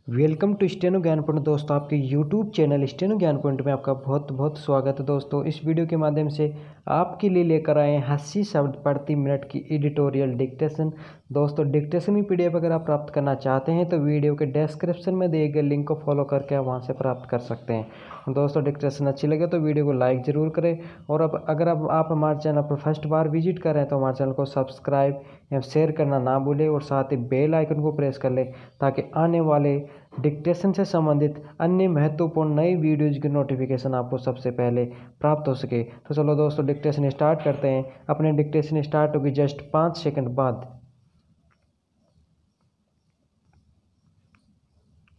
Welcome to steno ज्ञान point. दोस्तों, आपके यूट्यूब चैनल स्टेनो ज्ञान पॉइंट में आपका बहुत बहुत स्वागत है। दोस्तों, इस वीडियो के माध्यम से आपके लिए लेकर आए हैं 80 शब्द प्रति मिनट की एडिटोरियल डिक्टेशन। दोस्तों, डिक्टेशन की पीडीएफ अगर आप प्राप्त करना चाहते हैं तो वीडियो के डिस्क्रिप्शन में दिए गए लिंक को फॉलो करके आप वहां से प्राप्त कर सकते हैं। दोस्तों, डिक्टेशन अच्छी लगे तो वीडियो को लाइक ज़रूर करें और अब अगर आप हमारे चैनल पर फर्स्ट बार विजिट कर रहे हैं तो हमारे चैनल को सब्सक्राइब या शेयर करना ना भूलें और साथ ही बेल आइकन को प्रेस कर लें ताकि आने वाले डिक्टेशन से संबंधित अन्य महत्वपूर्ण नई वीडियोज की नोटिफिकेशन आपको सबसे पहले प्राप्त हो सके। तो चलो दोस्तों, डिक्टेशन स्टार्ट करते हैं। अपने डिक्टेशन स्टार्ट होगी जस्ट 5 सेकंड बाद।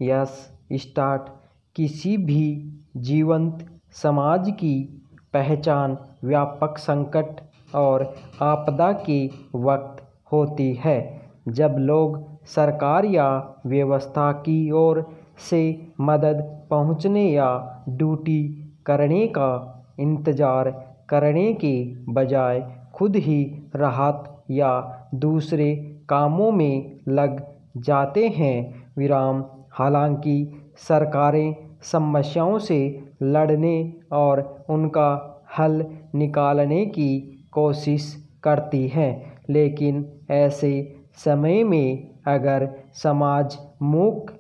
Yes, start. किसी भी जीवंत समाज की पहचान व्यापक संकट और आपदा के वक्त होती है, जब लोग सरकार या व्यवस्था की ओर से मदद पहुंचने या ड्यूटी करने का इंतज़ार करने के बजाय खुद ही राहत या दूसरे कामों में लग जाते हैं। विराम। हालांकि सरकारें समस्याओं से लड़ने और उनका हल निकालने की कोशिश करती हैं, लेकिन ऐसे समय में अगर समाज मूक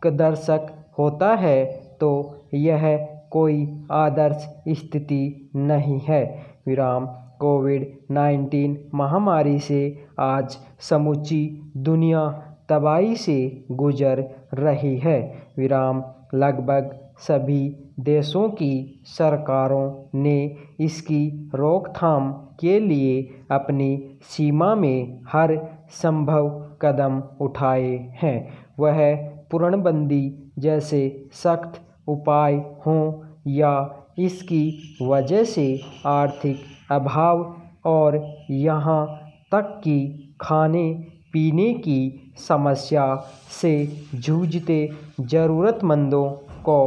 दर्शक होता है तो यह कोई आदर्श स्थिति नहीं है। विराम। कोविड-19 महामारी से आज समूची दुनिया तबाही से गुजर रही है। विराम। लगभग सभी देशों की सरकारों ने इसकी रोकथाम के लिए अपनी सीमा में हर संभव कदम उठाए हैं। वह पूर्णबंदी जैसे सख्त उपाय हों या इसकी वजह से आर्थिक अभाव और यहाँ तक कि खाने पीने की समस्या से जूझते ज़रूरतमंदों को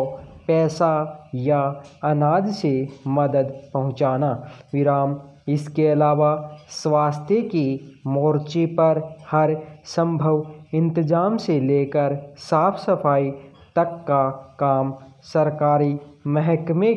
पैसा या अनाज से मदद पहुंचाना। विराम। इसके अलावा स्वास्थ्य के मोर्चे पर हर संभव इंतजाम से लेकर साफ सफाई तक का काम सरकारी महकमे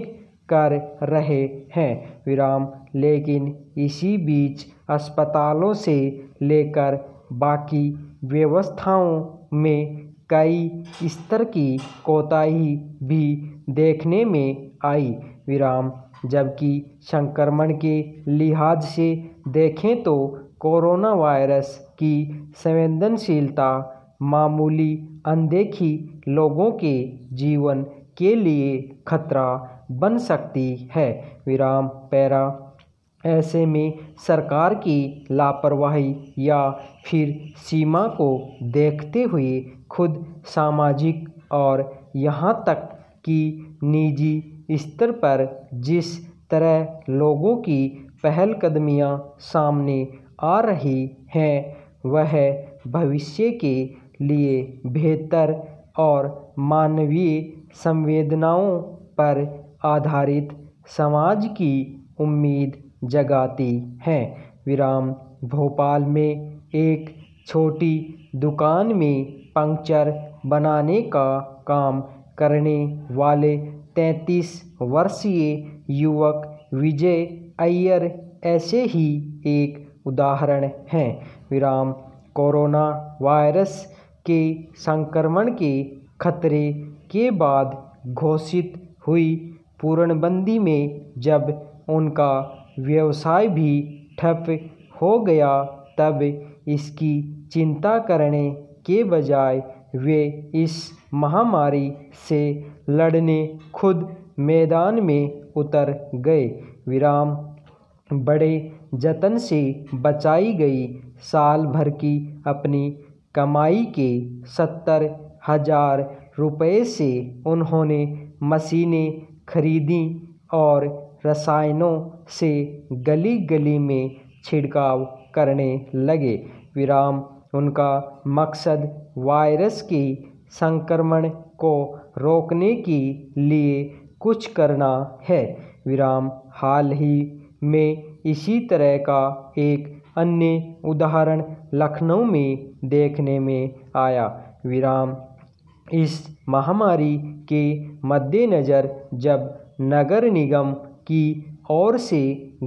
कर रहे हैं। विराम। लेकिन इसी बीच अस्पतालों से लेकर बाकी व्यवस्थाओं में कई स्तर की कोताही भी देखने में आई। विराम। जबकि संक्रमण के लिहाज से देखें तो कोरोना वायरस की संवेदनशीलता मामूली अनदेखी लोगों के जीवन के लिए खतरा बन सकती है। विराम। पैरा। ऐसे में सरकार की लापरवाही या फिर सीमा को देखते हुए खुद सामाजिक और यहाँ तक कि निजी स्तर पर जिस तरह लोगों की पहलकदमियाँ सामने आ रही हैं, वह भविष्य के लिए बेहतर और मानवीय संवेदनाओं पर आधारित समाज की उम्मीद जगाती हैं। विराम। भोपाल में एक छोटी दुकान में पंक्चर बनाने का काम करने वाले 33 वर्षीय युवक विजय अय्यर ऐसे ही एक उदाहरण हैं। विराम। कोरोना वायरस के संक्रमण के खतरे के बाद घोषित हुई पूर्णबंदी में जब उनका व्यवसाय भी ठप हो गया, तब इसकी चिंता करने के बजाय वे इस महामारी से लड़ने खुद मैदान में उतर गए। विराम। बड़े जतन से बचाई गई साल भर की अपनी कमाई के 70,000 रुपये से उन्होंने मशीनें खरीदी और रसायनों से गली गली में छिड़काव करने लगे। विराम। उनका मकसद वायरस के संक्रमण को रोकने के लिए कुछ करना है। विराम। हाल ही में इसी तरह का एक अन्य उदाहरण लखनऊ में देखने में आया। विराम। इस महामारी के मद्देनज़र जब नगर निगम की ओर से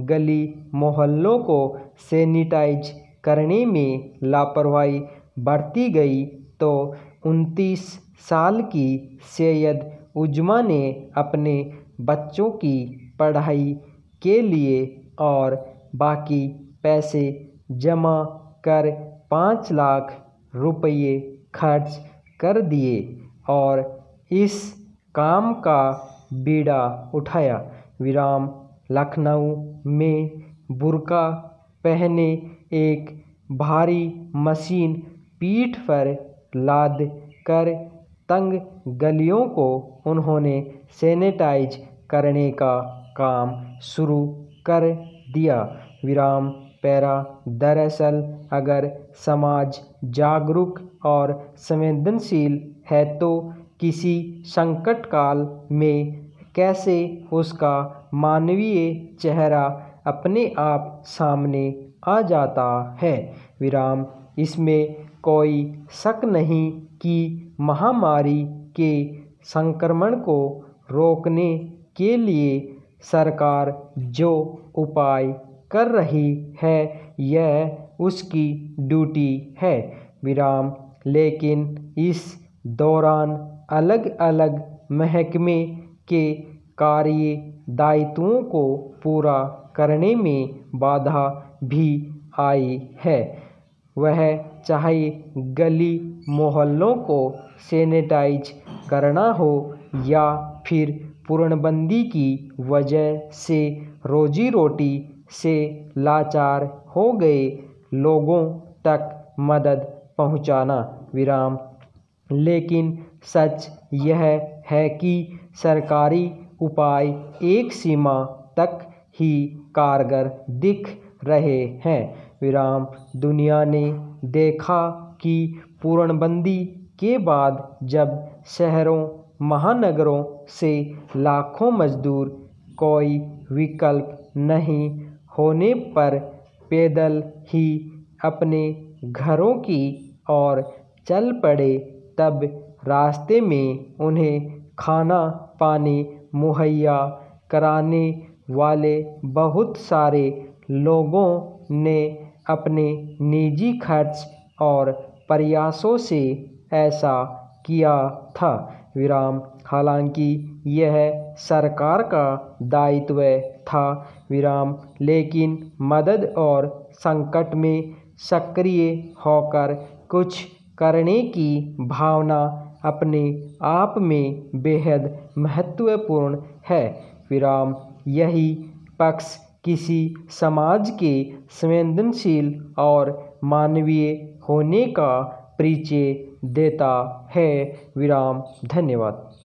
गली मोहल्लों को सैनिटाइज करने में लापरवाही बरती गई तो 29 साल की सैयद उज्मा ने अपने बच्चों की पढ़ाई के लिए और बाकी पैसे जमा कर 5 लाख रुपये खर्च कर दिए और इस काम का बीड़ा उठाया। विराम लखनऊ में बुर्का पहने एक भारी मशीन पीठ पर लाद कर तंग गलियों को उन्होंने सैनिटाइज करने का काम शुरू कर दिया। विराम पैरा दरअसल अगर समाज जागरूक और संवेदनशील है तो किसी संकट काल में कैसे उसका मानवीय चेहरा अपने आप सामने आ जाता है। विराम इसमें कोई शक नहीं कि महामारी के संक्रमण को रोकने के लिए सरकार जो उपाय कर रही है यह उसकी ड्यूटी है। विराम लेकिन इस दौरान अलग अलग महकमे के कार्य दायित्वों को पूरा करने में बाधा भी आई है। वह चाहे गली मोहल्लों को सैनिटाइज करना हो या फिर पूर्णबंदी की वजह से रोजी रोटी से लाचार हो गए लोगों तक मदद पहुंचाना। विराम लेकिन सच यह है कि सरकारी उपाय एक सीमा तक ही कारगर दिख रहे हैं। विराम दुनिया ने देखा कि पूर्णबंदी के बाद जब शहरों महानगरों से लाखों मजदूर कोई विकल्प नहीं होने पर पैदल ही अपने घरों की ओर चल पड़े तब रास्ते में उन्हें खाना पानी मुहैया कराने वाले बहुत सारे लोगों ने अपने निजी खर्च और प्रयासों से ऐसा किया था। विराम हालांकि यह सरकार का दायित्व था। विराम लेकिन मदद और संकट में सक्रिय होकर कुछ करने की भावना अपने आप में बेहद महत्वपूर्ण है। विराम यही पक्ष किसी समाज के संवेदनशील और मानवीय होने का परिचय देता है। विराम धन्यवाद।